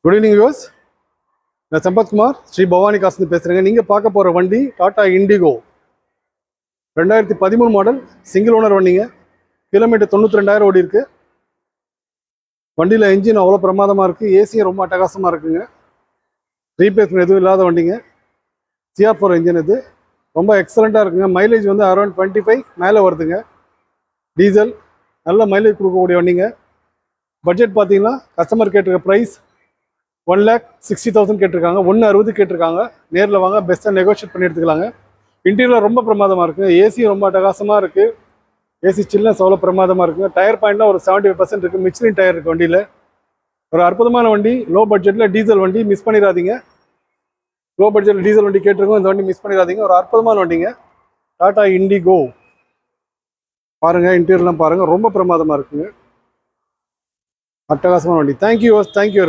Good evening use. நான் சம்பத்குமார் ஸ்ரீ பவானி காசுன்னு பேசுகிறேங்க. நீங்கள் பார்க்க போகிற வண்டி Tata indigo 2013 model single owner வண்டிங்க. கிலோமீட்டர் 92,000 ஓடி இருக்குது. வண்டியில் என்ஜின் அவ்வளோ பிரமாதமாக இருக்குது. ஏசியும் ரொம்ப அட்டகாசமாக இருக்குங்க. ரீப்ளேஸ்மெண்ட் எதுவும் இல்லாத வண்டிங்க. CR4 என்ஜின் இது ரொம்ப எக்ஸலண்ட்டாக இருக்குங்க. மைலேஜ் வந்து அரௌண்ட் 25 மேலே வருதுங்க. டீசல் நல்ல மைலேஜ் கொடுக்கக்கூடிய வண்டிங்க. பட்ஜெட் பார்த்தீங்கன்னா கஸ்டமர் கேட்டிருக்க ப்ரைஸ் 1,60,000 கேட்டிருக்காங்க. 1,60 கேட்டிருக்காங்க. நேரில் வாங்க, பெஸ்ட்டாக நெகோஷியேட் பண்ணி எடுத்துக்கலாங்க. இன்டீரியர் ரொம்ப பிரமாதமாக இருக்குது. ஏசி ரொம்ப அட்டகாசமாக இருக்குது. ஏசி சில்னஸ் அவ்வளோ பிரமாதமாக இருக்குங்க. டயர் பாயிண்ட்லாம் ஒரு 75% இருக்குது. மிச்லின் டயர் இருக்குது வண்டியில். ஒரு அற்புதமான வண்டி. லோ பட்ஜெட்டில் டீசல் வண்டி, மிஸ் பண்ணிடாதீங்க. லோ பட்ஜெட்டில் டீசல் வண்டி கேட்டிருக்கோம். இந்த வண்டி மிஸ் பண்ணிடாதீங்க. ஒரு அற்புதமான வண்டிங்க டாடா இண்டிகோ. பாருங்கள், இன்டீரியர்லாம் பாருங்கள், ரொம்ப பிரமாதமாக இருக்குங்க. அட்டகாசமான வண்டி. Thank you very much.